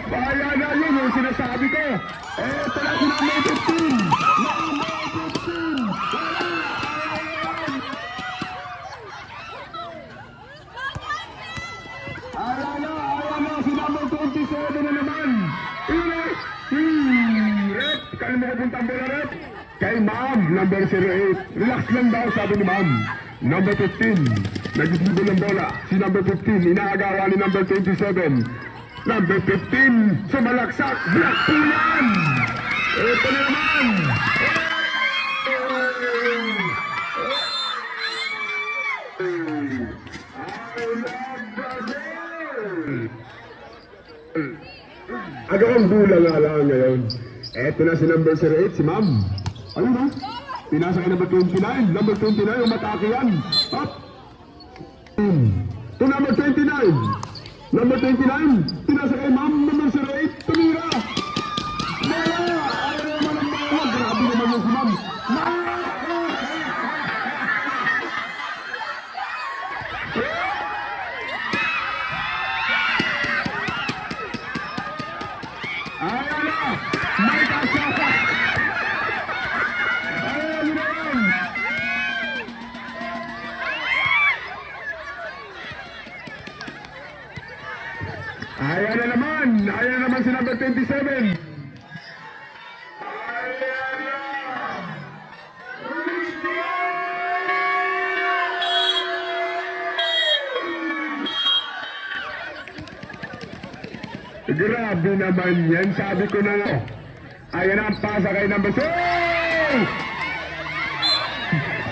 Kaya na yun yung sinasabi ko. Eto na si number 15. Number 15. Ayan na si number 27 na naman. Rep, kalimu ko pong tambora, Rep. Kay ma'am, number 08. Relax lang daw, sabi ni ma'am. Number 15, nagdidibol ng bola. Si number 15, inaagawa ni number 27. Number 15, sumalaksak. Black po yan! Ito na naman! Agawang bula nga lang ngayon. Eto na si number 08, si ma'am. Ayun na. Pinasa kay number 29. Number 29, umatake yan. Up! To number 29. Number 29, pinasa kay ma'am. Number 08, tumira. Maya! Ayaw naman ang mga. Grabe naman yung si ma'am. Ayaw na! May kasasa! Ayaw na naman si number 27. Grabe naman yan, sabi ko na nga. Ayan na ang pasa kay number 6.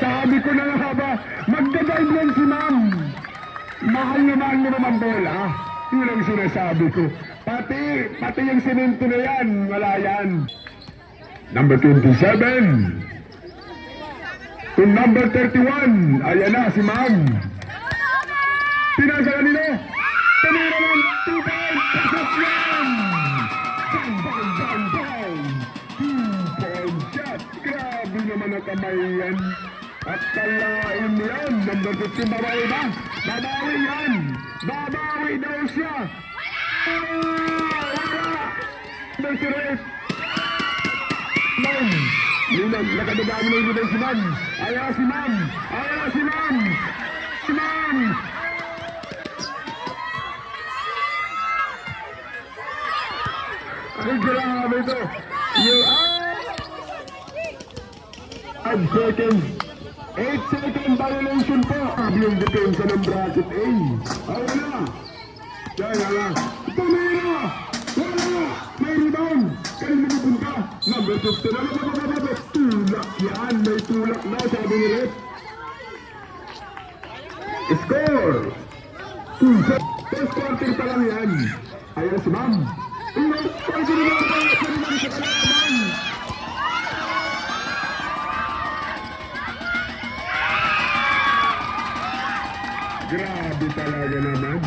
Sabi ko na nga ba, magdadive yan si ma'am. Mahal naman bola. Yun ang sinasabi ko. Pati yung simento na yan, wala yan. Number 27. To number 31. Ayan na si ma'am. Pinasa ka nila. Tumira lang. 2 points. Pasok yan. Bang, bang, bang, bang. 2-point shot. Grabe naman ang kamay yan. At kalain yan. Number 15, babawi ba? Babawi yan. Babawi daw siya. Wala. Number 3. Ma'am. Nakadagami na yung si ma'am. Ayaw si ma'am. Ayaw si ma'am. Si ma'am. Ay, grabe ito. You are 5 seconds. 8 second violation po. Sabi yung depensa ng bracket A. Ayun na. Kaya na. Tumira. Wala. May rebound. Kanina mapunta. Number 15 na. Tulak yan. May tulak na. Sabi ni Rep. Score. 2 first quarter pa lang yan. Ayun si ma'am. Grabe talaga naman.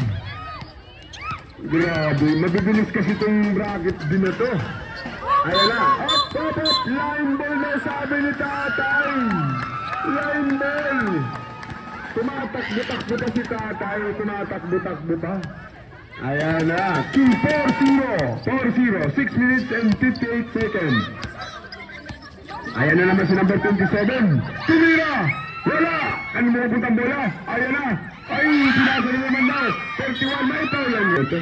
Grabe. Mabibilis kasi itong bracket din na to. Ayan na. Up. Line ball na sabi ni tatay. Line ball. Tumatakbo-takbo pa si tatay. Tumatakbo-takbo pa. Ayan na. 4-0. 6 minutes and 58 seconds. Ayan na naman si number 27. Tumira. Wala. Ano mo putang bola? Ayan na. Ay, pinasa na naman daw. 31 na ito.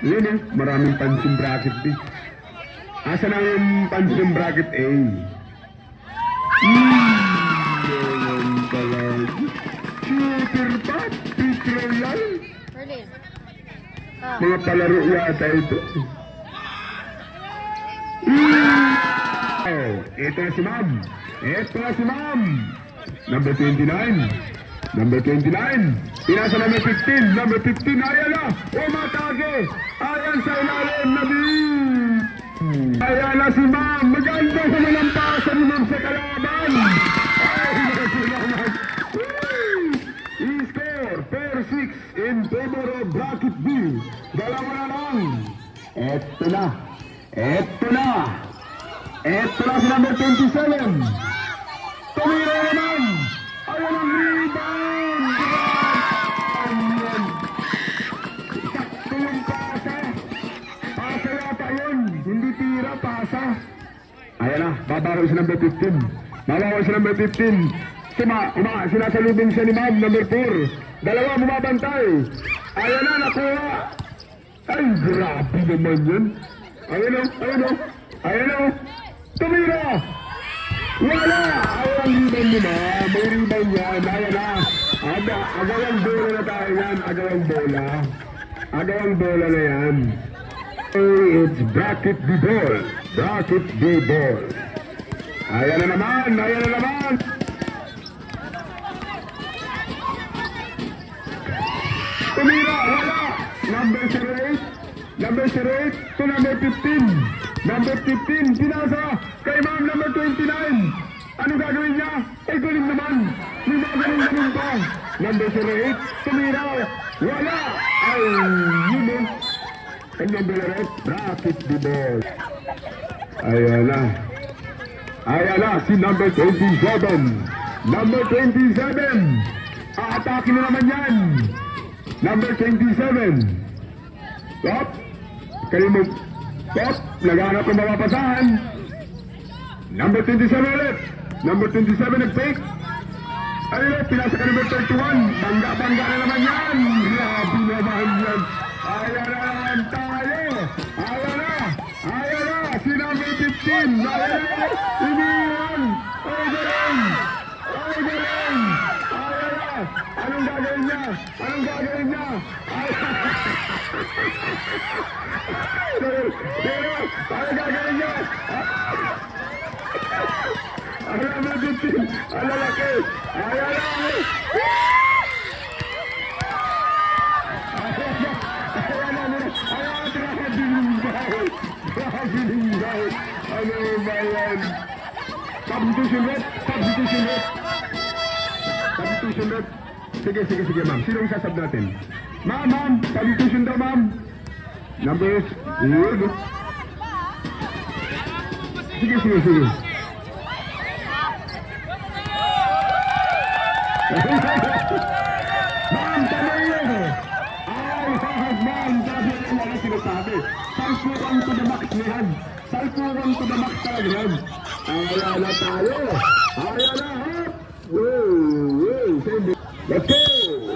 Yan eh. Maraming pansing bracket B. Asa na yung pansing bracket A? Ganyan talaga. Shooter pa? Petroleum? Mga palaro yata ito. Ito na si ma'am. Number 29. Pinasa number 15. Number 15. Ayan na. Umatake. Ayan sa ilalim. Ayan na si ma'am. Maganda sa malampasan ni ma'am sa kalaban. I-score 4-6 in favor of bracket B. Dalawa na lang. Eto na si number 27. Tumira naman. Ayun ang rebound. Sakto yung pasa. pasa. Ayan na, babawi si number 15. Babawi si number 15. Sinasalubong siya ni ma'am, number 4. Dalawa bumabantay. Ayan na, nakuha. Ay, grabe naman yun. Ayan o, ayan o, ayan o. Tumira! Wala! Ayan, rebound ni ma'am. May rebound yan. Ayan na. Agawang bola na tayo yan. Agawang bola. Agawang bola na yan. It's bracket the ball. Bracket the ball. Ayan na naman. Ayan na naman. Tumira. Wala. Number 08. Number 08 to number 15. Number 15. Pinasa kay ma'am number 29. Ano gagawin niya? Ay, galing naman. May mga ganun pa. Number 08. Tumira. Wala. Ay, yun eh. And number 8, bracket the ball. Ayan na. Ayan na, si number 27. Number 27. Aatake na naman yan. Number 27. Stop. Kayo mo. Stop. Naghanap ng mapapasahan. Number 27 ulit. Number 27 nag-fake. Ayun, pinasa ka number 31. Bangga-bangga na naman yan. Grabe naman yan. Ayan na naman tayo. Ayan na. Ayan na. Si number 15. Ayan na. Iniwan. Ay, galing. Ay, galing. Ayan na. Anong gagawin niya? Anong gagawin niya? Pero, anong gagawin niya? Ayan na, 15. Ang lalaki. Ayan na. Ano ba yan? Substitution red? Substitution red? Substitution red? Sige ma'am. Sinong sasab natin? Ma'am! Substitution daw ma'am! Numbers? Yun. Sige. Ma'am, tama yun! Ay, ma'am! Sabi ko lang sinasabi. Salpuran to the max na yan. Salpuran to the max talaga yan. Ayan na tayo. Ayan na, ha? Wow. Let's go!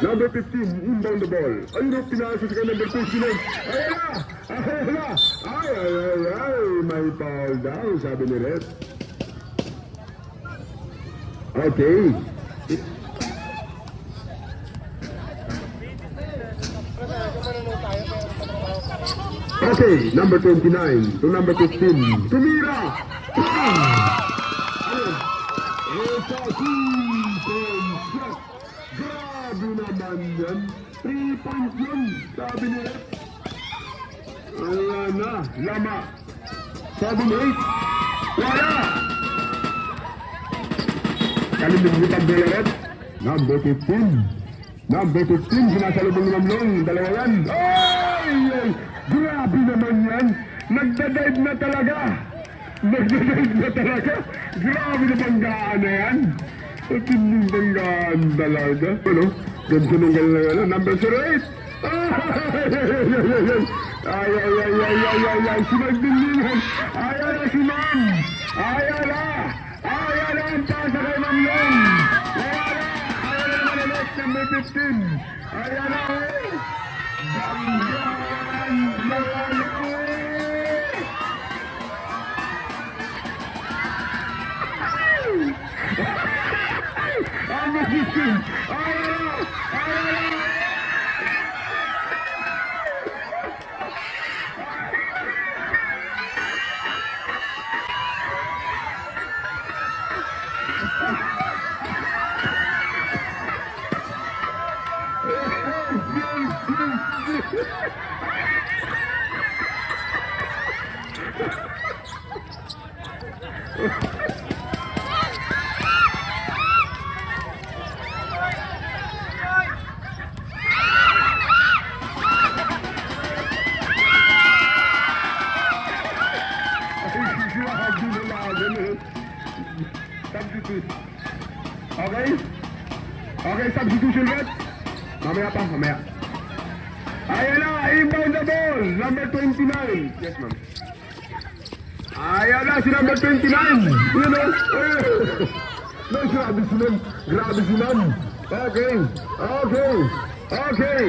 Number 15, inbound the ball. Ayun na, pinasa sa number 29. Ayan na! Ayan na! Ay, may foul daw, sabi ni Red. Okay. Okay, number 29 to number 15. Tumira! Esa 3-point shot. Grabe naman yan. 3-point yun, sabi ni Red. Ayan na, lama. 7-8. Wala! Kalimutan bola Red. Number 15. Number 15, sinasalubong ni Mamlong. Dalawa yan. Ay! Grabe naman yan. Nagdadive na talaga. Grabe na banggaan na yan. At hindi banggaan talaga. Ano? Ganso nung galang na. Number 08. Ay. Sinagdindinan. Ayan na si Ma'am. Ayan na. Ang pasa kay Mamlong. Number 15. Ayan na. Banggaan. Ang magiging. Ayan na. Okay, substitution red. Mamaya. Ayan na, inbound the ball. Number 29. Yes, ma'am. Ayan na si number 29. You know? No, grabe si ma'am. Grabe si ma'am. Okay. Okay. Okay.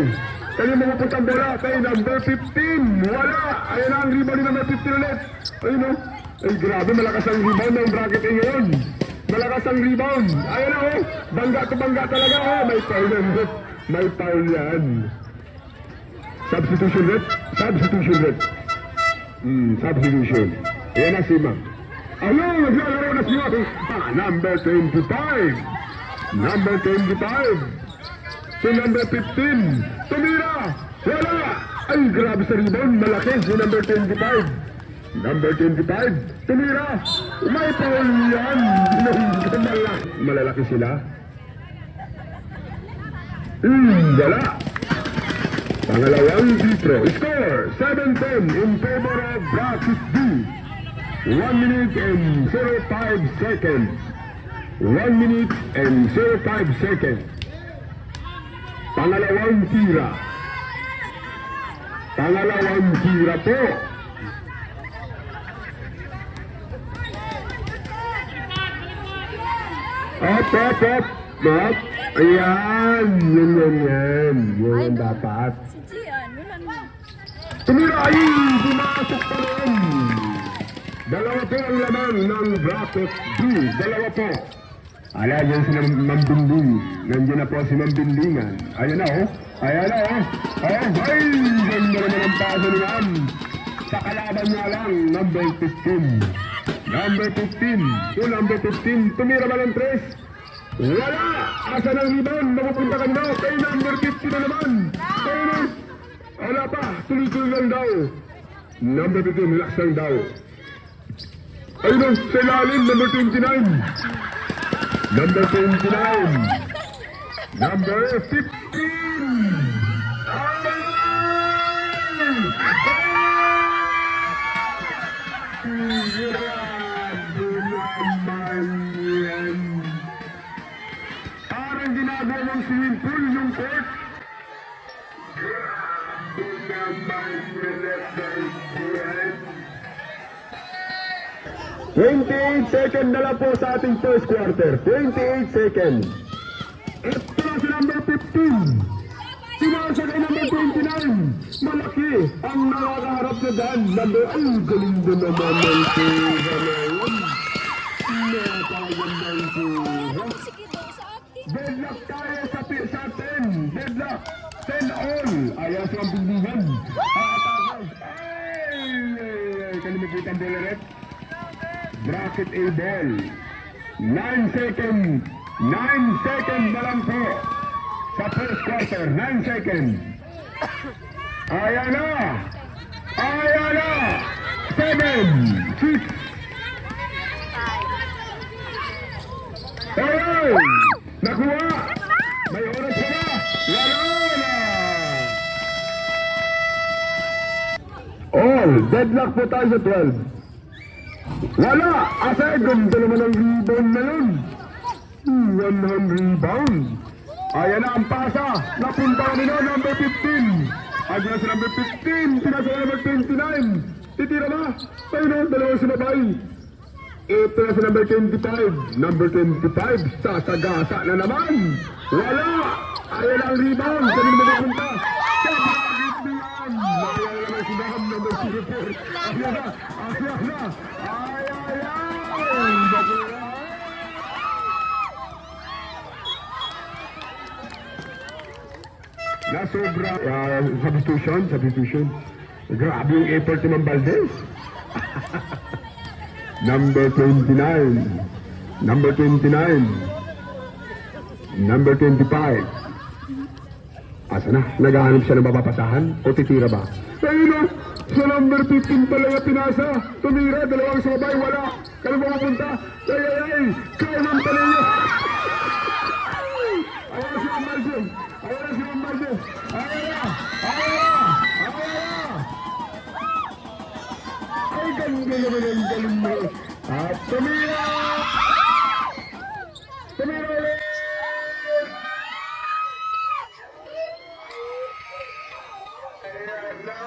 Kaya mapupunta ang bola kay number 15. Wala. Ayan na ang rebound ni number 15 ulit. Ayun o. Ay, grabe. Malakas ang rebound ng bracket A ngayon. Malakas ang rebound. Ayan na o. Bangga to bangga talaga o. May foul yan. May foul yan. Substitution rep. Substitution rep. Substitution. Ayan na si ma'am. Ayun, naglalaro na si ma'am. Number 25. Number 25. Si number 15. Tumira. Wala. Ay, grabe sa rebound. Malaki si number 25. Number 25. Tumira. May foul yan. Malalaki sila. Wala. Pangalawang dito. Score 7-10 in favor of Bracket B. 1 minute and 05 seconds. 1 minute and 05 seconds. Pangalawang tira. Pangalawang tira po. Up, up, up. Up. Ayan. Yan. Yan dapat. Si Gian, wala na. Tumira. Ay, pumasok pa rin. Dalawa po ang laman ng bracket B. Dalawa po. Ala, yan si Ma'am Binding. Nandiyan na po si Ma'am Bindingan. Ayan na oh. Ayan na oh. Ay, ganda naman ang paso ni Ma'am. Sa kalaban niya lang, number 15. Number 15. To number 15. Tumira ba ng 3? Wala! Asa ng rebound? Napupunta ka daw. Kay number 50 na naman. Kay na. Wala pa. Tuloy-tuloy lang daw. Number 15, relax lang daw. Ayun o, sa ilalim, number 29. Number 29. Number 15. Parang ginagawa ng swimming pool yung court. Grabe naman yan. 28 seconds na lang po sa ating first quarter. 28 seconds. Ito na si number 15. Sinasa kay number 29. Malaki ang nakakaharap na daan. Number, ay, galing na naman ng tuha na yun. Napagandang tuha. Deadlock tayo sa 10. Deadlock. 10 all. Ayaw sa ang bimbingan. Ay, kalimutan bola red. Bracket A ball. 9 seconds. 9 seconds na lang po. Sa first quarter. 9 seconds. Ayan na. Ayan na. 7, 6. Ayan. Nakuha. May oras pa na. Wala na. All. Deadlock po tayo sa 12. Wala! Asa, ganda naman ang rebound na yun. 100 rebound. Ayan na ang pasa. Napunta nila number 15. Agad sa number 15. Pinasa na number 29. Titira na. Tayo na, dalawang sumabay. Ito na sa number 25. Number 25. Sasagasa na naman. Wala! Ayan ang rebound. Kanina mo napunta. Sa bakit niyan? Ayan naman si Maham number 04. Ayan na. Ayan na. Na sobra substitution. Grabe yung effort ni Ma'am Valdez. Number 29. Number 29. Number 25. Asa na? Naghahanap siya ng mapapasahan? O titira ba? Ayun na! Sa number 15 pala yung pinasa. Tumira, dalawang sabay, wala. Kaya mo mapunta? Ay! Kaya naman pala yun! Ayan na si Ma'am Valdez! Ayan na si Ma'am Valdez! Ayan na! Ay, ganda naman ang galing mo! At tumira! Tumira ulit! Ayan na!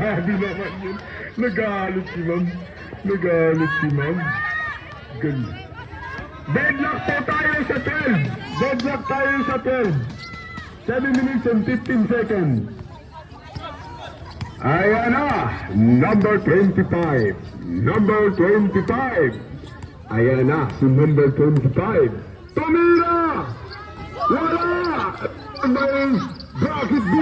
Grabe naman yun. Nagalit si ma'am. Nagalit si ma'am. Ganda. Deadlock po tayo sa 12. Deadlock tayo sa 12. 7 minutes and 15 seconds. Ayan na. Number 25. Number 25. Ayan na. Si number 25. Tumira! Wala! Ang bracket B.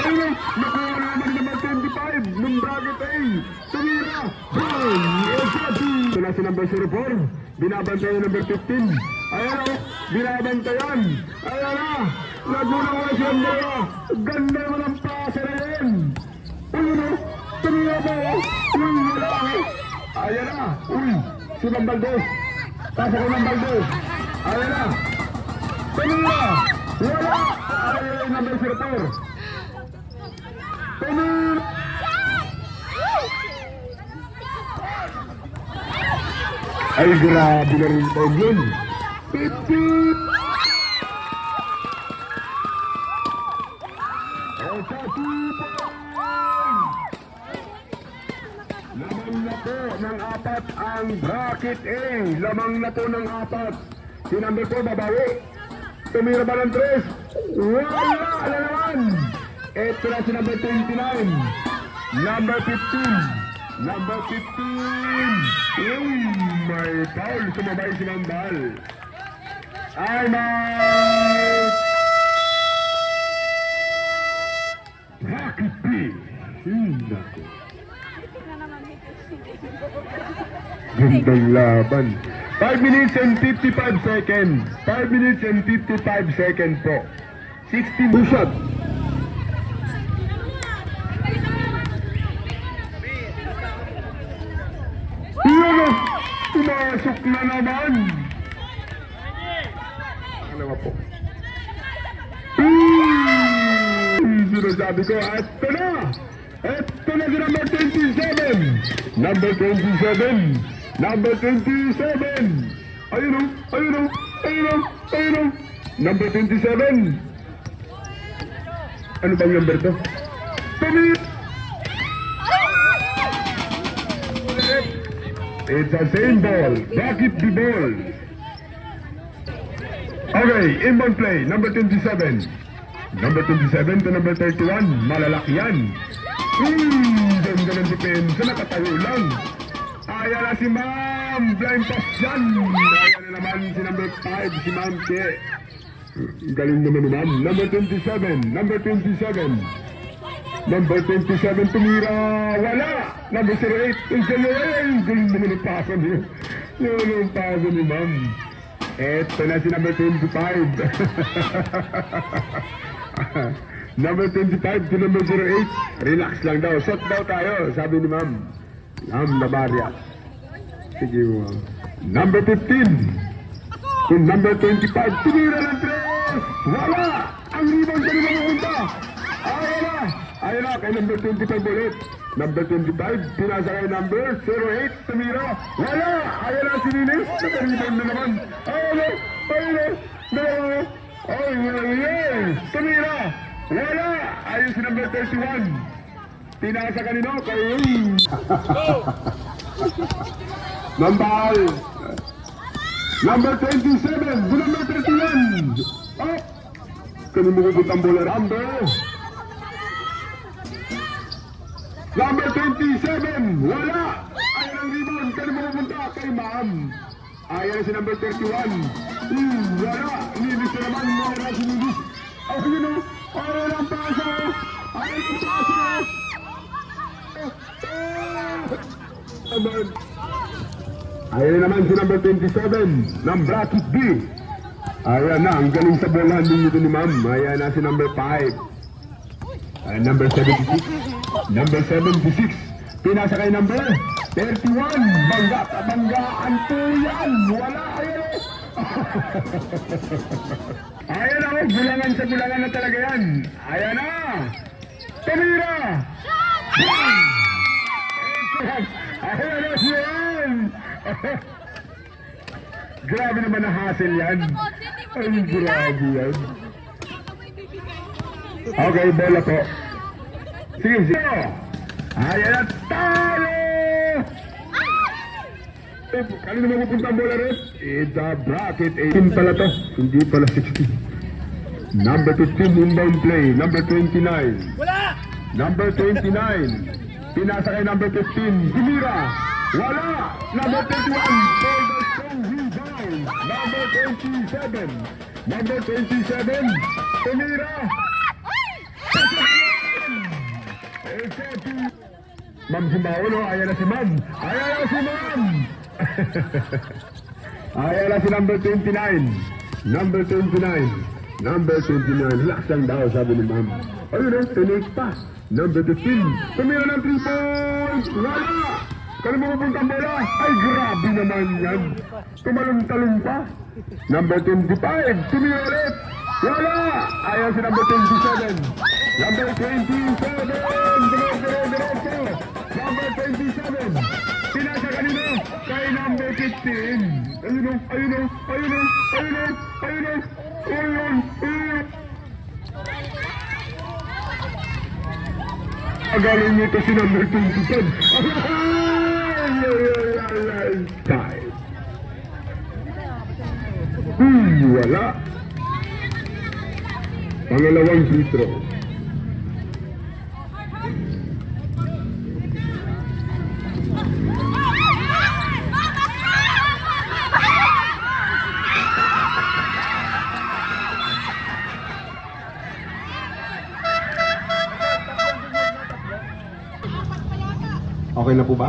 Ayun, nakuha naman naman 25 ng bracket A. Tumira. Bang! Esabi. Ito na si number 04. Binabantayan yung number 15. Ayan o. Binabantayan. Ayan na. Nagulang ko si Andrea. Ganda mo ng pasa na yun. Ayun o. Tumira ba o? Uy, wala o. Ayan na. Uy, si Mang Valdez. Pasa ko ng Valdez. Ayan na. Tumira. Wala! Ay, number 04. Tumira! Ay, grabe na rin po yun. 50! O sa tipon! Lamang na po ng 4 ang bracket A. Lamang na po ng 4. Si number 4 babawi. Tumira ba ng 3? Wala! Ala naman! Ito na si number 29. Number 15. Number 15. May foul. Sumabay si Mandal. Ay, may... Bracket B. Naku. Gandang laban. 5 minutes and 55 seconds. 5 minutes and 55 seconds po. 16 shot. Iyon o! Pumasok na naman! Ano ba po? Sinasabi ko, eto na! Eto na si number 27! Number 27! Number 27! Ayun o! Ayun o! Ayun o! Ayun o! Number 27! Ano bang number to? Tumit! It's the same ball. Bracket the ball. Okay, inbound play. Number 27. Number 27 to number 31. Malalaki yan. Ganda ng depensa. Nakatayo lang. Ayan na si Ma'am. Blind pass yan. Ayan na naman si number 5. Si Ma'am Che. Galing naman ni Ma'am. Number 27. Number 27. Number 27 tumira. Wala. Number 08. Ang galing naman ng paso niyo. Yung paso ni Ma'am. Eto na si number 25. Number 25 to number 08. Relax lang daw. Shot daw tayo. Sabi ni Ma'am. Ma'am Nabaria. Sige mo, Ma'am. Number 15 to number 25. Tumira ng 3. Wala. Ang rebound ka naman mapunta. Ayun na. Ayun na. Kay number 25 ulit. Number 25. Pinasa kay number 08. Tumira. Wala. Ayun na si Ninis. Naka-rebound na naman. Ayun na. Ayun na. Dalawa. Ay, yes. Tumira. Wala. Ayun si number 31. Pinasa kanino? Kay Nambal. Number 27. To number 31. Oh. Kanimukot ang bola. Number 27. Wala. Ayun ang rebound. Kanimukot kay Ma'am. Ayun si number 31. Wala. Nilis na naman. Wala si Nilis. Ayun o. Ayun ang paso. Ayun ang paso. Ayun naman si number 27 ng bracket B. Ayan na, ang galing sa bola dito ni Ma'am. Ayan na si number 5. Number 76. Number 76. Pinasa kay number 31. Banggaan po yan. Wala. Ayan. Ayan na, bulangan sa bulangan na talaga yan. Ayan na. Tumira. Ayan na si Grabe naman na hassle yan. Ay, grabe yan. Okay, bola po. Sige, sige. Ayan na tayo! Kanina mo pupunta ang bola rin? It's a bracket 18 pala to. Hindi pala 16. Number 15 inbound play. Number 29. Wala! Number 29. Pinasa kay number 15. Tumira. Wala. Number 21. For the strong rebound. Number 27. Number 27. Tumira. Ma'am Simbao, ayan na si Ma'am. Ayan na si Ma'am. Ayan na si number 29. Number 29. Number 29. Relax lang daw, sabi ni Ma'am. Ayun na, tinake pa. Number 15. Tumira ng 3 points. Wala. Kaya mo pupunta ang bola. Ay, grabe naman yan. Tumalong-talong pa. Number 25. Tumira ulit. Wala. Ayan si number 27. Number 27. Diretso. Number 27. Pinasa kanino? Kay number 15. Ayun o, ayun o, ayun o, ayun o, ayun o, ayun, ayun. Agaling nito si number 27. Time. Wala. Pangalawang free throw. Okay na po ba?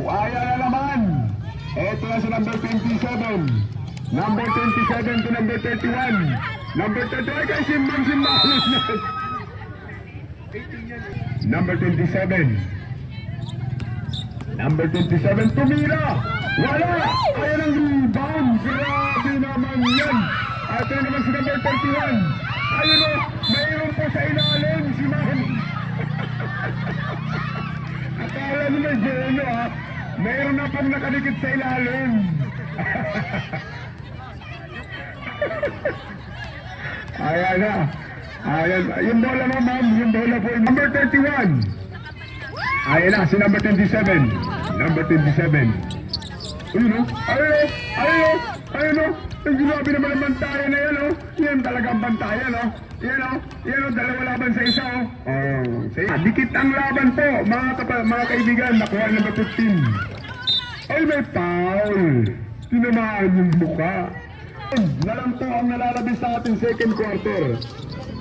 Ayan na naman. Ito na sa number 27. Number 27 to number 31. Number 31 kay Simbang. Number 27. Number 27, tumira! Wala! Ayan ang rebound! Grabe naman yan! At ito naman si number 31. Ayun o! Mayroon po sa ilalim si Ma'am. Akala nyo may geno ha? Mayroon na pang nakadikit sa ilalim. Ayan na. Ayan. Yung bola mo, Ma'am. Yung bola po. Number 31. Ayan na, si number 27. Number 27. Ayun o. Ayun o. Ayun o. Ayun o. Ang grabe naman ang bantayan na yan o. Yan talagang bantayan o. Yan o. Yan o. Dalawa laban sa isa o. Oh. Dikit ang laban po. Mga kaibigan. Nakuha number 15. Ay, may foul. Tinamaan yung buka. Na lang po ang nalalabis sa ating second quarter.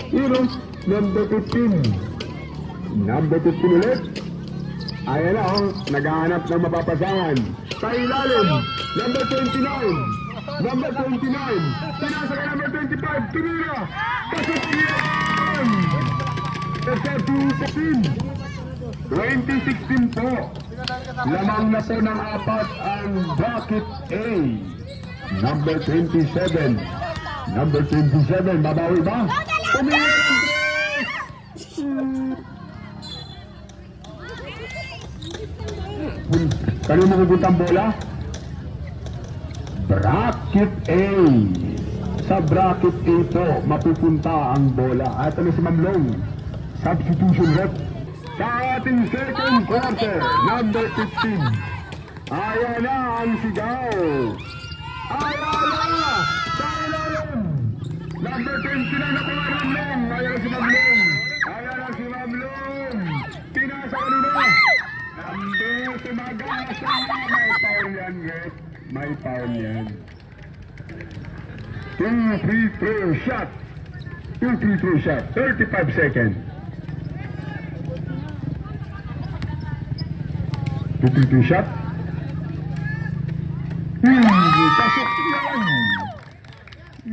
Yun o. Number 15. Number 15 ulit. Ayan na o. Naghahanap ng mapapasahan. Sa ilalim. Number 29. Number 29. Pinasa ka number 25. Tumira. Pasok yan. Sa 2016 po. Lamang na po ng apat ang bracket A. Number 27. Number 27. Babawi ba? Tumira ng 3. Kanino magugunta ang bola? Bracket A. Sa bracket A po, mapupunta ang bola. At ano si Mamlong? Substitution rep. Sa ating second quarter, number 15. Ayan na ang sigaw. Ayan na! Sa ilalim! Number 29 na po ang Mamlong. Ayan na si Mamlong. Ayan na si Mamlong. Pinasa kanina. Number sumagasa. May foul yan, guys. May foul yan. 2 free throw shot. 2 free throw shot. 35 seconds. 2 free throw shot. Pasok yan.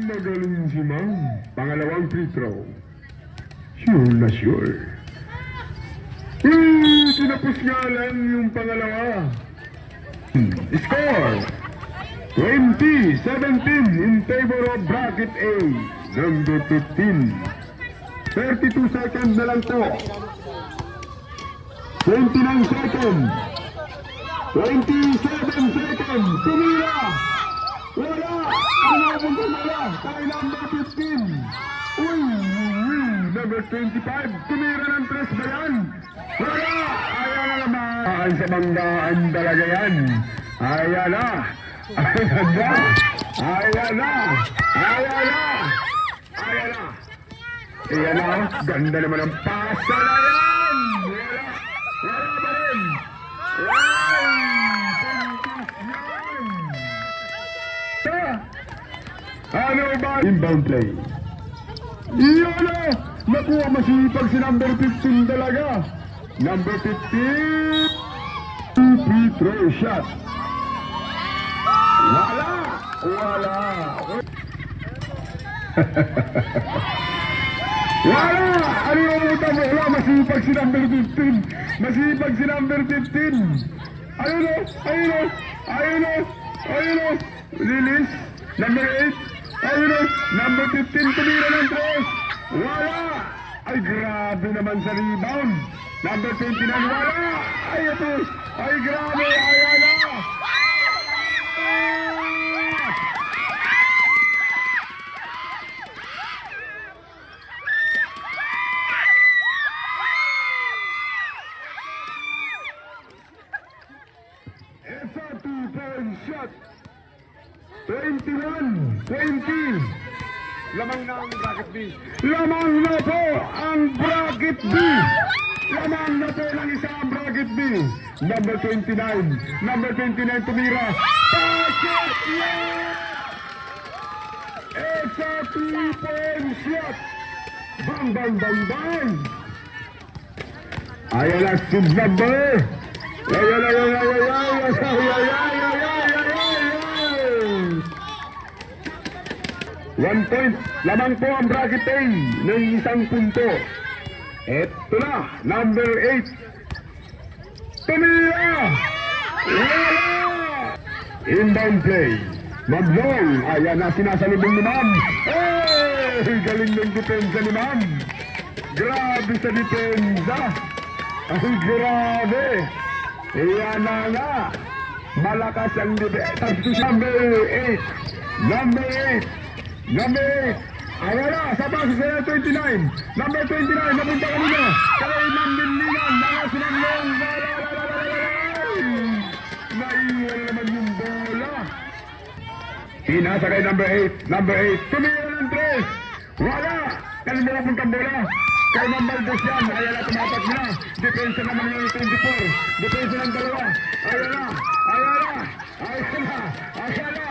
Magaling si Ma'am. Pangalawang free throw. Sure na sure. Tinapos nga lang yung pangalawa. Score 20-17 in favor of bracket A. Number 15. 32 seconds na lang po. 29 seconds. 27 seconds. Tumira. Wala. Ano po wala? Kay number 15. Uy. Number 25. Tumira ng 3 ba yan? Wala. Ayan na naman. Sa banggaan talaga yan. Ayan na. Ayan na. Ayan na. Ayan na. Ayan na. Ayan na. Ganda naman ang pasta na yan. Wala. Wala pa rin. Ano ba? Inbound play. Iyon na! Nakuha masipag si number 15 talaga. Number 15. Free throw shot. Wala! Wala! Wala! Ano yung uta mo? Wala! Masipag si number 15. Masipag si number 15. Ayun o! Ayun o! Ayun o! Ayun o! Release. Number 8. Ayun o! Number 15. Tumira ng 3. Wala! Ay grabe naman sa rebound. Number 29. Wala! Ay ito! Ay grabe! Ay wala! It's a 2-point shot. 21, 20. Lamang na ang bracket B. Lamang na po ang bracket B. Lamang na po ng isa ang bracket B. Number 29. Number 29 tumira. Basket! It's a 2-point shot. Bang, bang, bang, bang. Ayan na, sub number. Ayan, ayan, ayan, ayan, ayan, ayan, ayan, ayan. 1 point. Lamang po ang bracket A ng isang punto. Eto na, number 8. Tumira! Wala! Inbound play. Ma'am Long. Ayan na, sinasalubong ni Ma'am. Hey! Galing ng depensa ni Ma'am. Grabe sa depensa. Ay, grabe. Ayan na nga. Malakas ang depensa. Number 8. Number 8. Number 8. Ayan na, sa base sa 29. Number 29, napunta kanina. Kaya Ma'am Binlingan, nakasunang long. Naiwan naman yung bola. Pinasa kay number 8. Number 8, tumira ng 3. Wala. Kaya mo napuntang bola. Kay Ma'am Valdez yan. Ayan na, tumapat na. Depensa naman yung 24. Depensa ng 2. Ayan na. Ayan na. Ayan na. Ayan na.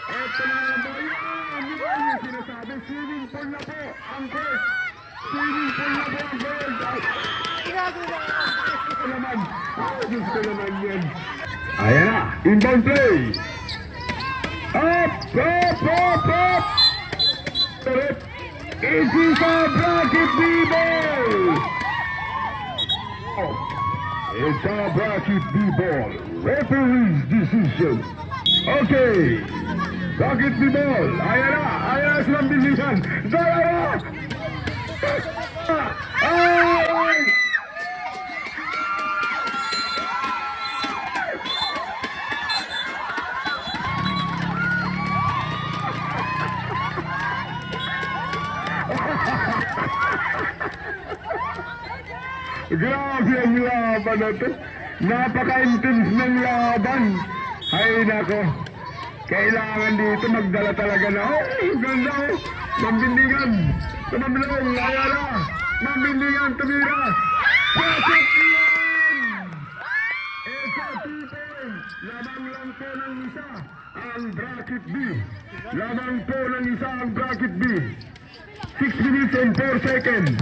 Ito na naman ba yan? Yan yung sinasabi. Swimming pool na po ang court. Swimming pool na po ang court. Ito naman. Diyos ko naman yan. Ayan na. Inbound play. Up! Up! Up! Up! It is a bracket B-ball. It's a bracket B-ball. Referee's decision. Okay. Bracket B-ball. Ayan na. Ayan na silang bilisan. Dalawa. Ay! Grabe ang laban na ito. Napaka-intense ng laban. Ay nako. Kailangan dito magdala talaga na. Oh, ganda oh. Mambindingan. Tumamilong. Ayala. Mambindingan. Tumira. Pasok yan! Esa tipon. Lamang lang po ng isa ang bracket B. Lamang po ng isa ang bracket B. 6 minutes and 4 seconds.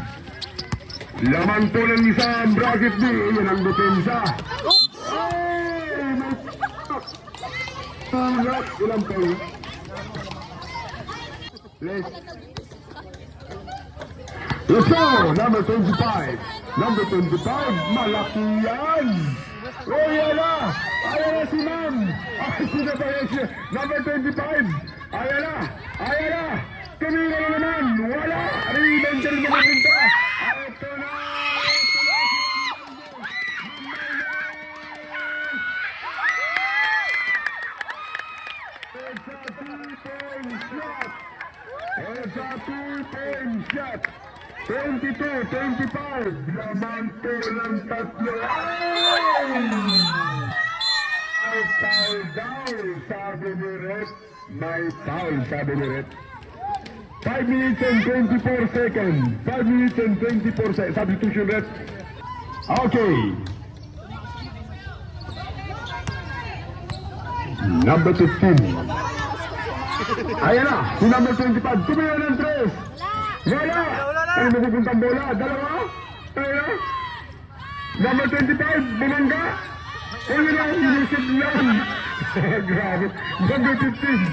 Lamang po ng isa ang bracket B. Yan ang depensa. Ilan po yun? Let's go! Number 25. Number 25. Malaki yan. Oh, yan na. Ayan na si Ma'am. Ay, sino ba yan siya? Number 25. Ayan na! Ayan na! Tumira na naman! Wala! Rebound ka rin mapunta! Ito na! Ito na! It's a two-point shot! It's a two-point shot! 22-25! Lamante ng tatlo! May foul daw, sabi ni Red. May foul, sabi ni Red. 5 minutes and 24 seconds. 5 minutes and 24 seconds. Substitution, Red. Okay. Number 15. Ayan na, si number 25. Tumayo ng 3. Wala. Ano mapupuntang bola? Dalawa. Ayan na. Number 25, bumangga. Ano lang, inisip lang. Grabe. Number 15.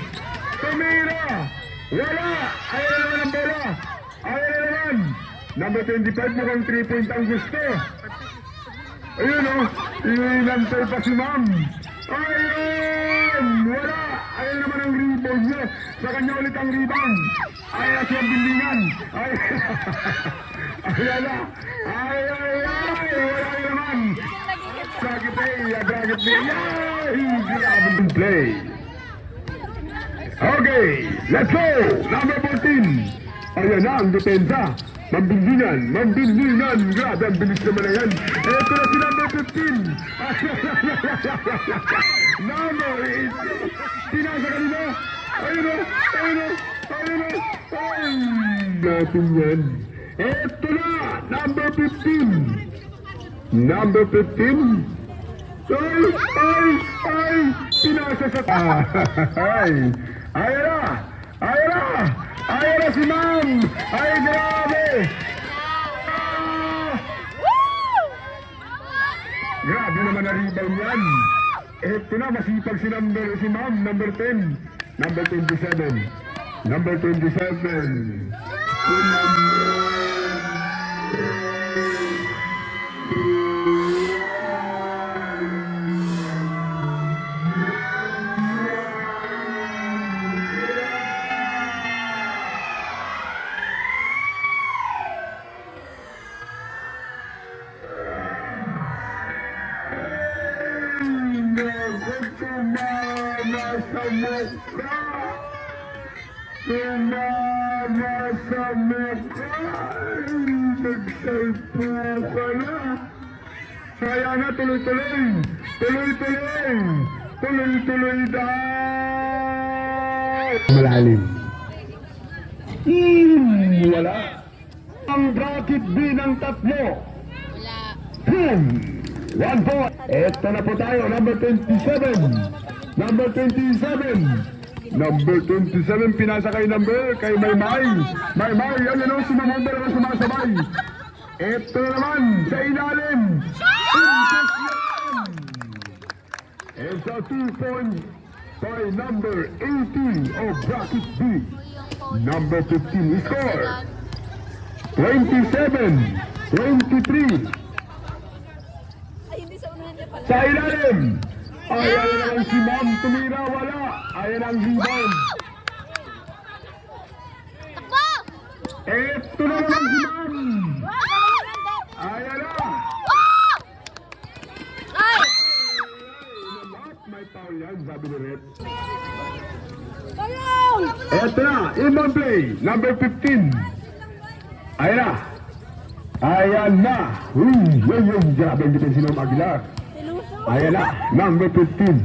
Tumira. Wala. Ayaw na naman ang bola. Ayaw na naman. Number 25, mukhang 3-point ang gusto. Ayun o. Inantay pa si ma'am. Ayun. Wala. Ayaw naman ang rebound niya. Sa kanya ulit ang rebound. Ayaw na siyang bindingan. Ayaw na. Ayaw na. Wala naman. Bracket play, bracket play. Yay! Grabe yung play. Okay, let's go! Number 14. Ayan na ang depensa. Mambindinan. Grabe, ang bilis naman na yan. Ito na si number 15. Number 8. Pinasa ka nila. Ayun o. Natin yan. Ito na, number 15. Number 15. Ay, pinasa sa Ayan na si ma'am. Ay, grabe. Grabe naman na rebound yan. Ito na, masipag si ma'am, number 10. Number 27. Number 27. Sumama sa mukha. Nagsalpo ka na. Kaya na, tuloy-tuloy. Tuloy-tuloy daw. Malalim. Wala. Ang bracket B ng tatlo. Wala. 1 point. Eto na po tayo, number 27. Number 27, pinasa kay Maymay. Maymay, yan yun, sumamunda naman sumasabay. Ito naman, sa ilalim. It's a 2-point by number 18 of bracket B. Number 15 score. 27-23. Sa ilalim. Ayan naman si ma'am, tumira, wala. Ayan ang rebound. Eto na naman si ma'am. Ayan na. May foul yan, sabi ni Red. Eto na, inbound play, number 15. Ayan na. Ayan na. Yung grabe ang depensi ng Aguilar. Ayan na, number 15.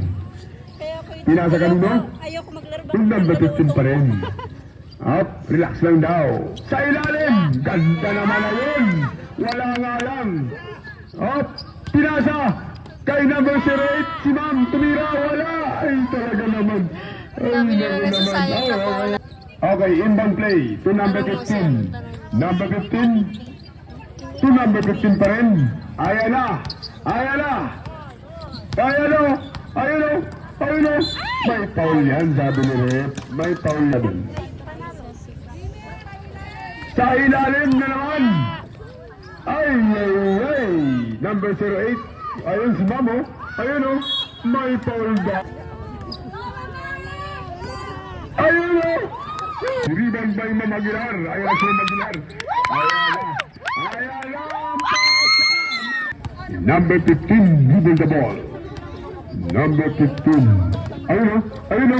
Pinasa ka nino? Ayoko maglaro ba? Yung number 15 pa rin. Up, relax lang daw. Sa ilalim, ganda naman na yun. Wala nga lang. Up, pinasa. Kay number 08, si ma'am, tumira, wala. Ay, talaga naman. Sabi niya na nasasayang na bola. Okay, inbound play to number 15. Number 15? To number 15 pa rin. Ayan na. Ayan na. Ayan o. Ayan o. Ayan o. May foul yan, sabi ni Rep. May foul na dun. Sa ilalim na naman. Ay. Number 08. Ayun si Mamo. Ayun o. May foul ba? Ayun Rebound by Ma'am Aguilar. Ayan na si Ma'am Aguilar. Ayan na. Ayan na. Ang pasa. Number 15, dribble the ball. Number 15. Ayun o. Ayun o.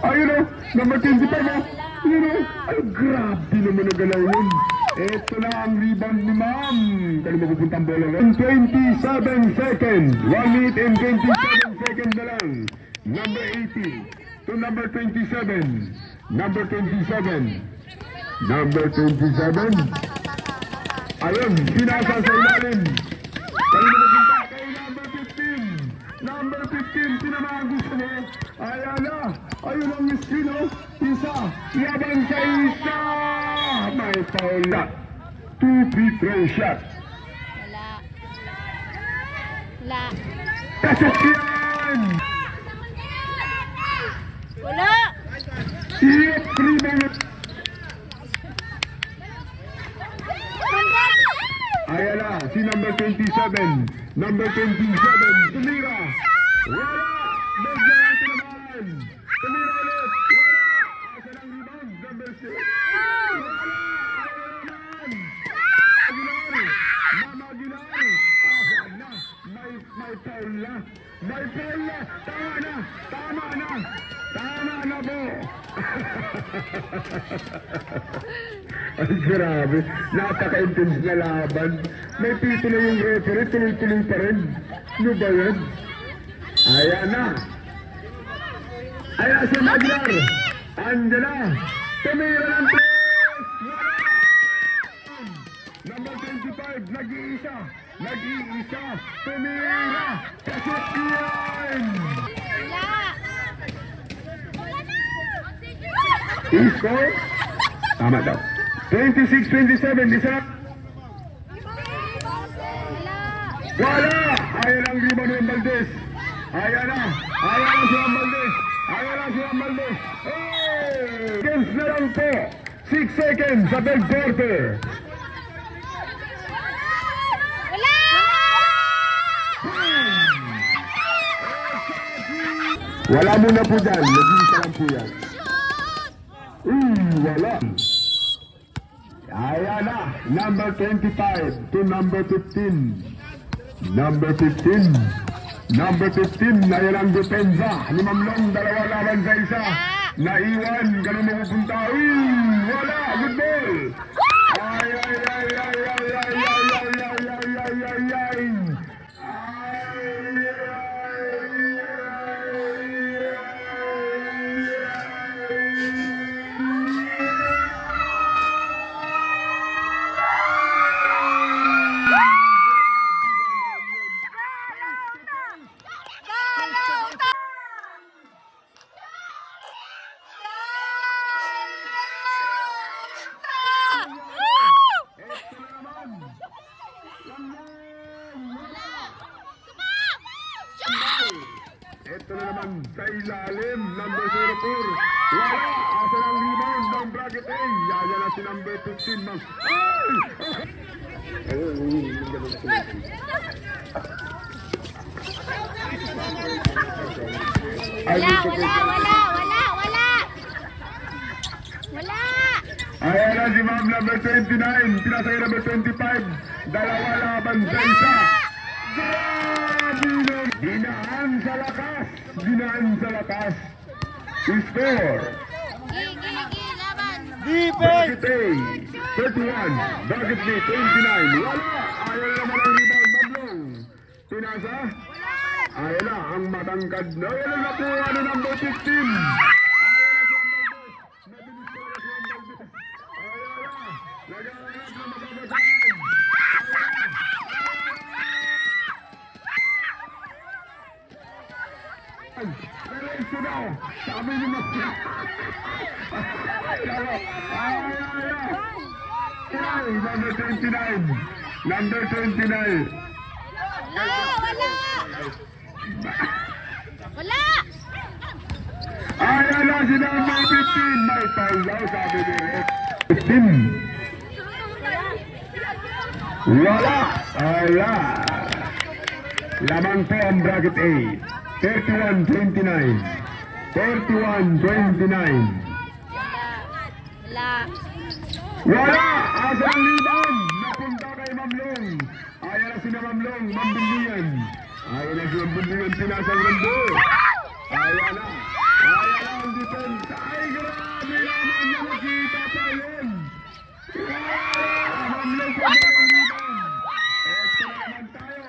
Ayun o. Number 25 o. Ayun o. Ay, grabe naman ang galaw yun. Ito na ang rebound ni Ma'am. Kali mapupunta ang bola. 27 seconds. 1 minute and 27 seconds na lang. Number 80 to number 27. Number 27. Number 27. Ayun, sinasa sa ilalim. Kali mapupunta kay number 15. Number 15, tinamaan gusto mo. Ayan na. Ayun ang iskino. Isa. Laban sa isa. May foul na. 2 free throw shot. Wala. Wala. Pasok yan! Wala. Iyot rebound. Ayan na. Si number 27. Number 27. Tumira. Wala. Bigla natin naman. Tumira ulit. Wala. Asa ng rebound. Number 6. Wala. Aguilar! Mama Aguilar! Asan na? May foul na! May foul na! Tama na! Tama na! Tama na po! Ay, grabe! Napaka-intense na laban! May pito na yung referee, tuloy-tuloy pa rin! Ano ba yan? Ayan na! Ayan si Aguilar! Andiyan na! Tumira ng tres! Wala! Number 25, nag-iisa! Nag-iisa! Tumira! Pasok yan! Wala. I-score? Tama daw. 26-27, isa. Wala! Ayan ang rebound ng Valdez. Ayan na! Ayan na si Valdez! Ayan na si Valdez! Oh! Seconds na lang po! 6 seconds sa third quarter. Wala. Wala muna po dyan. Nag-iisa lang po yan. Wala. Ayan na. Number 25 to number 15. Number 15. Number 15. Ayan ang depensa. Ni Ma'am Long, dalawa laban sa isa. Naiwan. Ganun mo pupunta. Wala. Good ball. Ay, ay, ay, ay, ay, ay, ay, ay, ay, ay, ay, ay, ay. Ito na naman sa ilalim, number 04. Wala! Asa ng rebound ng bracket A. Yaya na si number 15. Wala. Wala. Wala. Ayan na si Ma'am number 29. Pinasay number 25. Dalawa laban sa isa. Grabe na! Dinaan sa lakas! Dinaan sa lakas! Score! Gigi, laban. Bracket A, 31. Bracket B, 29. Wala! Ayaw naman ang rebound, Mablong. Pinasa? Ayaw na, ang matangkad na. Ayaw na po, ano, number 15. Ayaw na si Ambaldes. Mabilis ko na si Ambaldes. Ayaw na. Nagahanap na mababasahan. Diretso daw. Sabi ni Mablong. Number 29. Number 29. Wala. Wala. Ayan na si number 15. May foul daw, sabi ni Rex. 15. Wala. Wala. Lamang po ang bracket A. 31-29. 31-29. Wala. Wala! Asa ang rebound? Napunta kay Mamlong. Ayan na si Mamlong, Mambilian. Ayan na si Mambilian, pinasang rando. Ayan na. Ayan na ang defense. Ay, grabe naman yung nakita pa yun. Mamlong pa rin ang rebound. Eto na naman tayo.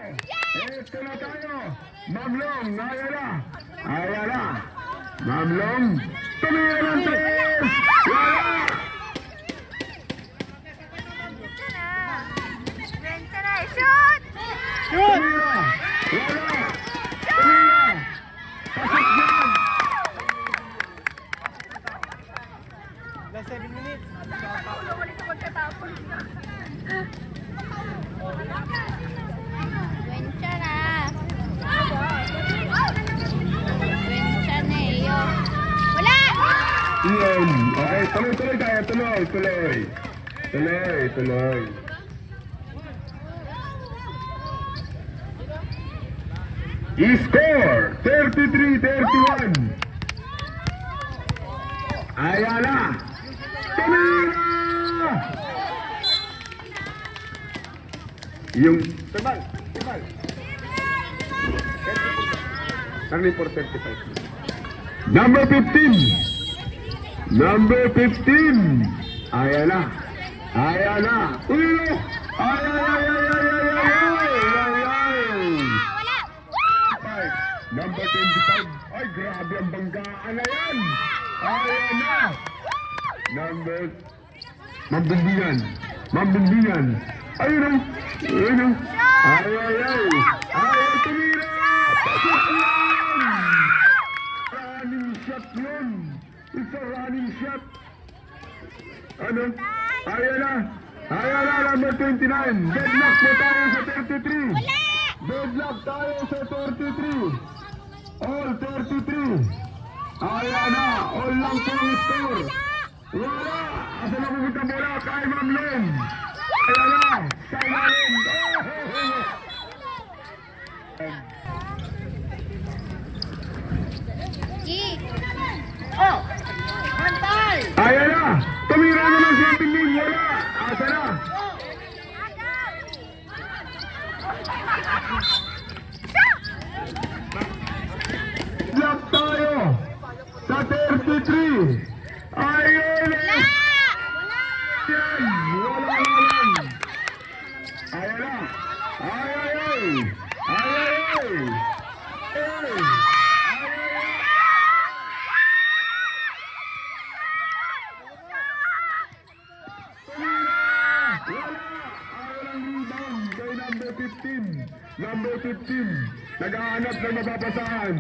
Eto na tayo. Mamlong, ayan na. Ayan na. Mamlong, tumira ng tres. Wala! Shoot! Tumira! Wala! Tumira! Pasok yan! Last 7 minutes. Wensya na. Wensya na iyo. Wala! Yun. Okay, tuloy-tuloy tayo. Tuloy. Tuloy. I-score! 33-31. Ayala! Tumira! Yung... Tebal. Turning for 35. Number 15. Ayala. Ulo! Ay! Wala! Number 25. Ay, grabe ang banggaan na yan. Ayan na. Number... Mambindian. Ayun o. Ay. Tumira. Pasok yan. Running shot yun. It's a running shot. Ano? Ayan na, number 29. Deadlock po tayo sa 33. Deadlock tayo sa 33. All 33. Ayan na, all lang po ang score. Wala! Asa na pupunta bola kay Mamlong. Ayan na, sa ilalim. G. Ayan na, tumira na lang si Piling. Wala! Asa na? Deadlock tayo sa 33. Ayun! Wala lang! Ayan na! Number 15, naghahanap ng mapapasahan.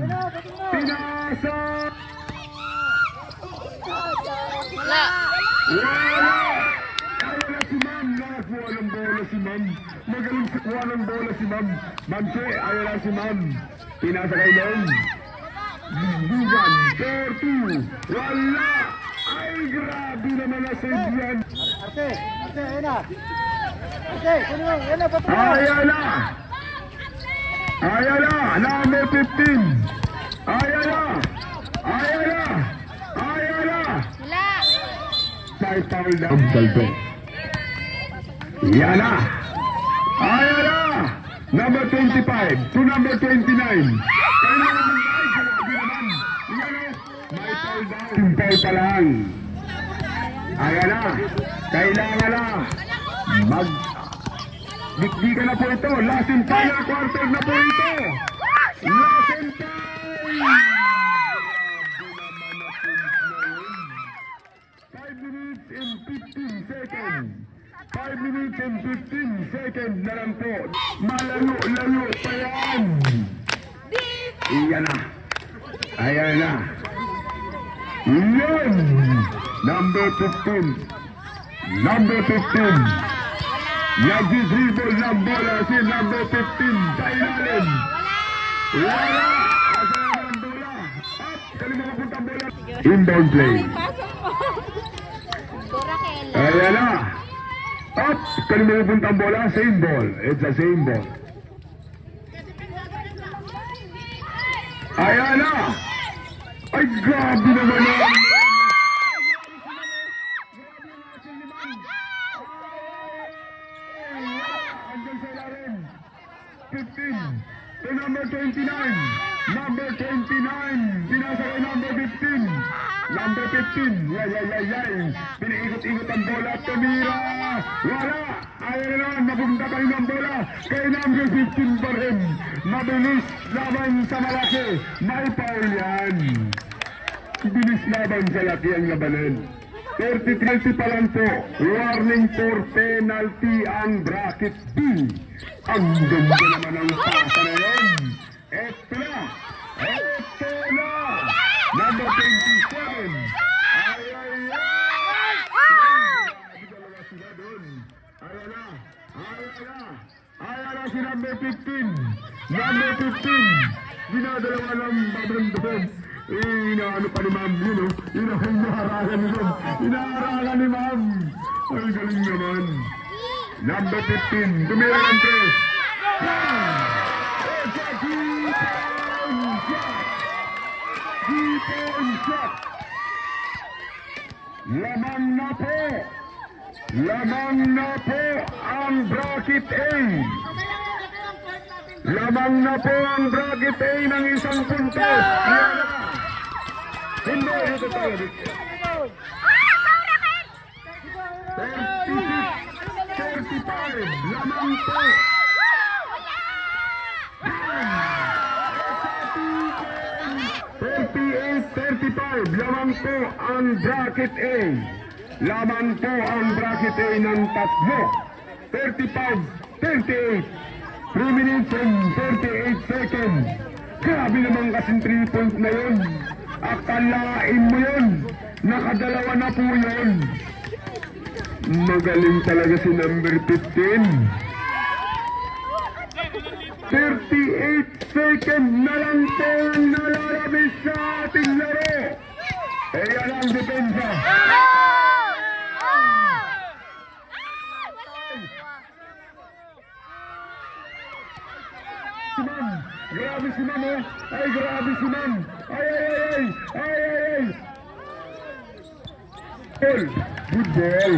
Pinasa! Wala! Wala! Ayaw na si Ma'am. Nakakuha ng bola si Ma'am. Magaling sa kuha ng bola si Ma'am. Ma'am Che, ayaw na si Ma'am. Pinasa kay Long. Bugan, 4-2. Wala! Ay, grabe naman na save yan. Arte, ayun na. Arte, kunin mo. Yan na, patrol. Ayan na, number 15. Ayan na. Wala! May foul na. Salto. Yan na. Ayan na. Number 25 to number 29. Kailangan ng ay, grabe naman. Yan na. May foul down. Simpay pa lang. Ayan na. Kailangan na. Dikdikan na po ito. Last and final quarter na po ito. Last and final. 5 minutes and 15 seconds. 5 minutes and 15 seconds na lang po. Malayo pa yan. Iyan na. Ayan na. Yan. Number 15. Nag-dribble ng bola si number 15 sa ilalim. Wala! Asa na ng bola? Up! Sali mo mapunta ang bola. Inbound play. Ayan na. Up! Sali mo mapunta ang bola. Same ball. It's the same ball. Ayan na. Ay, grabe naman yan. Number 15. Yay. Piniikot-ikot ang bola at tumira. Wala. Ayaw na naman. Mabunda pa rin ang bola. Kay number 15 pa rin. Mabilis laban sa malaki. May foul yan. Bilis laban sa laki ang labanan. 30-30 pa lang po. Warning for penalty ang bracket B. Ang ganda naman ang pasa na yun. Eto na. Number 27. Dalawa sila dun. Ayan na si number 15. Number 15. Ginadalawa ng babandon. Inaano pa ni ma'am yun, oh. Inaharangan ni ma'am. Inaharangan ni ma'am. Ay, galing naman. Number 15. Tumira ng 3. Deep shot. Lamang na po ang bracket A. Lamang na po ang bracket A ng isang puntos. Yan na. Hindi, ito tayo. 35, lamang po. 38-35, lamang po ang bracket A. Lamang po ang bracket A ng tatlo. 35-38. 3 minutes and 38 seconds. Grabe naman kasing 3 points na yun. Akalain mo yun. Nakadalawa na po yun. Magaling talaga si number 15. 38 seconds na lang po ang nalalabis sa ating laro. E yan ang depensa. Si Ma'am. Grabe si Ma'am, oh. Ay, grabe si Ma'am. Ay. Good ball.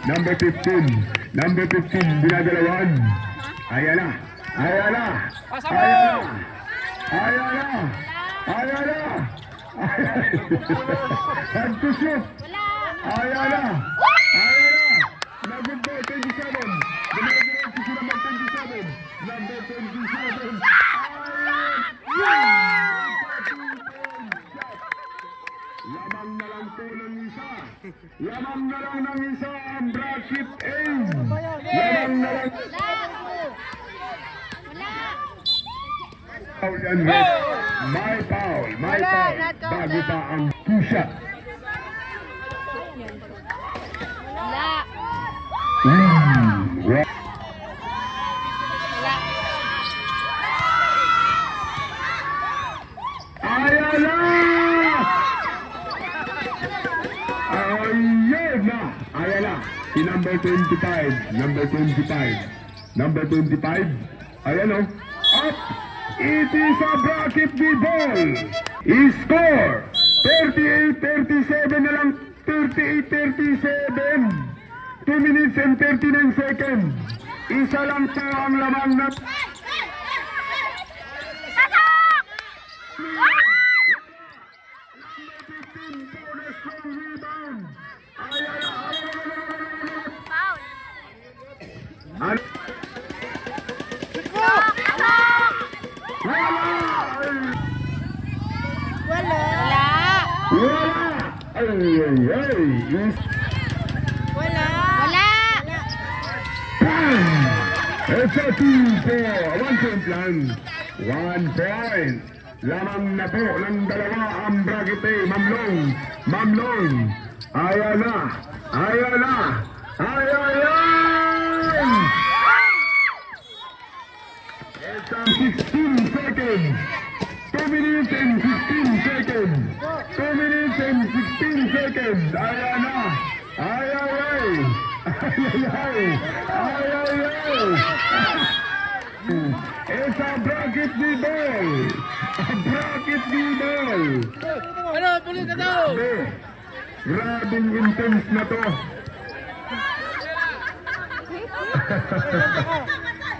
Number 15. Number 15, dinadalawan. Ayan na. Had to shoot. Ayan na. Number 27. Dinadalawan si number 27. Number 27. Lamang na lang po ng isa. Lamang na lang ng isa ang bracket A. Lamang na lang. Foul yan, Red. My foul. Bago pa ang 2 shot. Ayan na. Si number 25. Number 25. Ayan o. Up. It is a bracket B ball. I-score. 38-37 na lang. 38-37. 2 minutes and 39 seconds. Isa lang po ang lamang na... Wala. It's a 2 for 1 point lang. 1 point. Lamang na po ng dalawa ang bracket A. Mamlong. Ayan na. It's a 16 seconds. 2 minutes and 15 seconds. 2 minutes and 16 seconds. Ayan na. Ay. It's a bracket B ball. Ano, pulis ka daw! Grabing intense na to.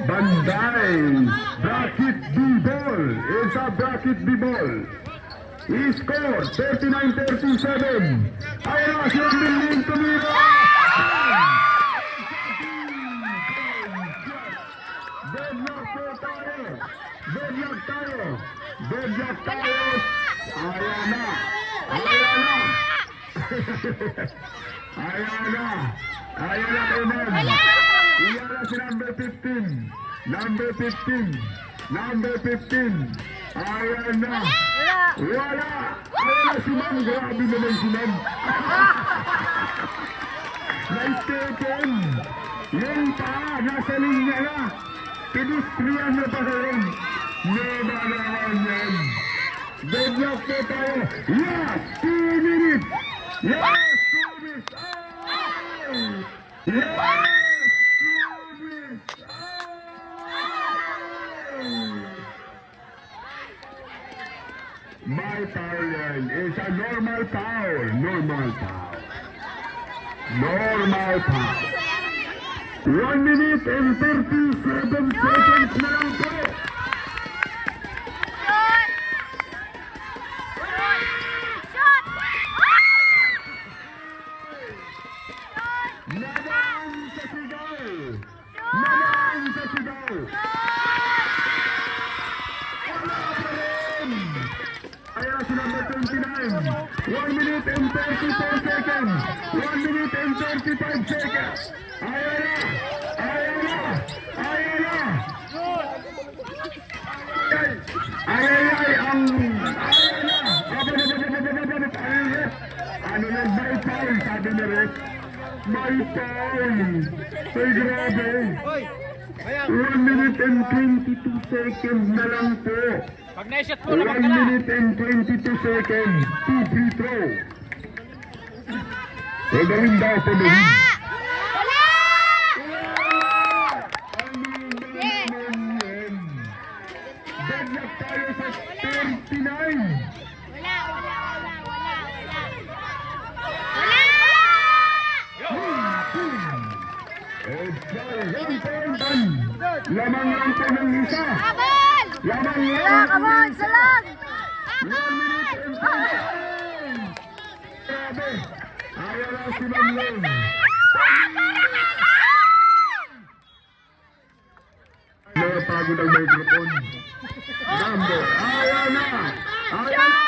Banday. Bracket B ball. It's a bracket B ball. Score 39-37. Ayan na si Emilin tumira. Deadlock po tayo. Deadlock tayo. Deadlock tayo. Ayan na. Ayan na. Ayan na. Ayan na kayo man. Iyan na si number 15. Number 15. Number 15. Ayan na. Wala. Ayan na si Ma'am. Grabe naman si Ma'am. Nice taken. Yung paa, nasa linya na. Pinistriyan na pa rin. Neba naman yan. Deadlock po tayo. Yes! 2 minutes! Yes! 2 minutes! Oh! Yes! 2 minutes! Oh! My foul yan is a normal foul. Normal foul. Normal foul. 1 minute and 37 seconds na lang po. Naman sa sigaw! Naman sa sigaw! Wala pa rin! Ayan si number 29. 1 minute and 34 seconds. 1 minute and 35 seconds. Ayan na! Ayan na! Ayan na! Ayan ay ang... Ayan na! Ano yan? May foul, sabi ni Rick. May foul! Ay, grabe! 1 minute and 22 seconds na lang po. Pag na-shot mo, 1 labang ka na. minute and 22 seconds. 2 free throw. Pagawin daw po na rin. Wala! Ano naman yan? Deadlock tayo sa 39. Wala! Lamang lang po ng isa. Abol! Lamang lang. Come on, salag! 1 minute and 10. Grabe. Ayaw lang si Mamlong. Napagod ang microphone. Rambo. Ayaw na. Ayaw na.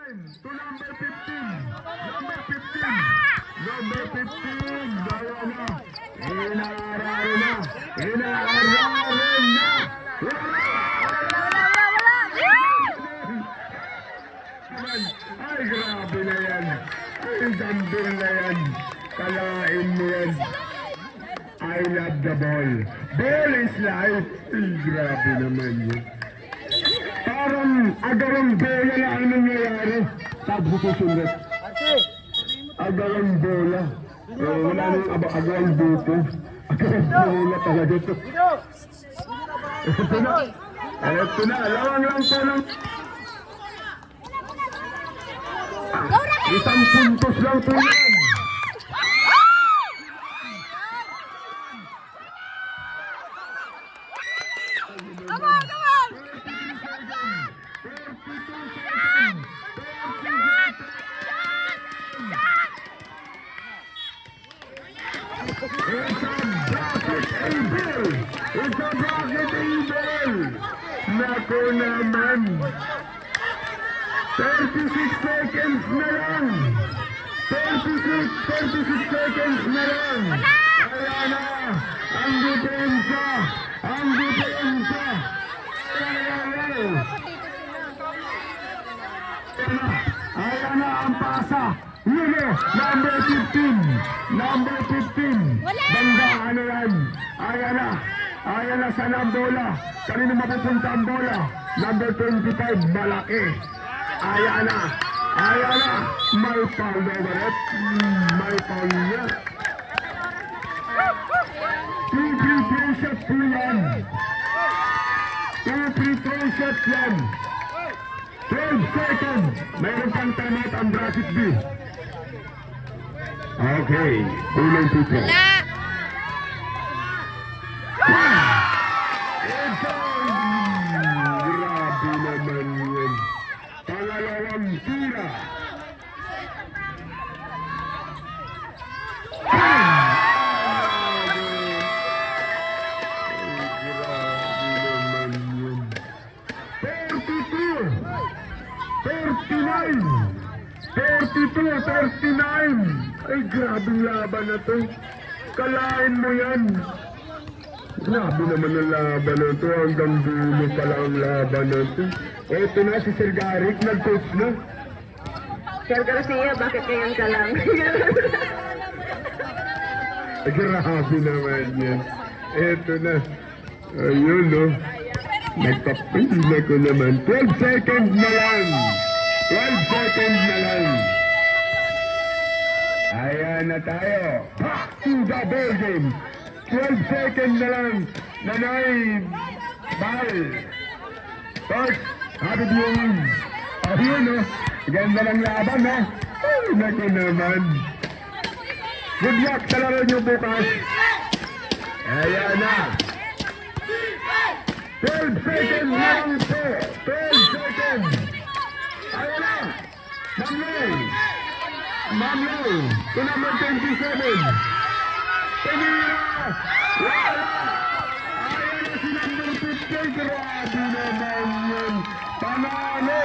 To number 15. Number 15. Number 15. Ayaw na. Inaaraw na. Inaaraw na. Ay, grabe na yan. Ay, gandol na yan. Kalain mo yan. I love the ball. Ball is life. Ay, grabe naman yun. Parang agarang bola na ang nangyayari. Substitution rep. Agarang bola. Wala nang agarang buto. Agarang bola talaga ito. Ito na. Ito na. Lawang lang po lang. Isang puntos lang po yan. Come on! 32 seconds. It's a bracket evil. Nako naman. 36 seconds na lang. 36 seconds na lang. Ayan na. Ang depensa. Ang depensa. Ayan na ang pasa. Yun o, number 15. Number 15. Banda, ano yan? Ayan na. Ayan na sa bola. Kanino mapupunta ang bola? Number 25, malaki. Ayan na. Ayan na. May foul na ulit. May foul niya. 2 free throw shot po yan. 2 free throw shot yan. 12 seconds. Mayroon pang timeout ang bracket B. Okay. Unang free throw. Wala! Grabe naman yun. Pangalawang tira. Grabe naman yun. 32. 39. 42, 39. Ay, grabing laban na to. Kalain mo yan. Grabe naman ang laban na to. Hanggang dulo pala ang laban na to. Eto na si Sir Garrick, nag-coach na. Sir Garcia, bakit ngayon ka lang? Ay, grabe naman yan. Eto na. Ayun, no. Nagpapila ko naman. 12 seconds na lang. 12 seconds na lang. Ayan na tayo. Back to the ball game. 12 seconds na lang. Nanay, ball. First, happy viewing. Ayun, no. Ganda ng laban, no. Ay, naku naman. Good luck sa laro nyo bukas. Ayan na. 12 seconds lang po. 12 seconds. Ayan na. Mamlay. Mamlay. To number 27. Tumira. Wala. Ayan na si number 50. Grabe naman yun. Panalo.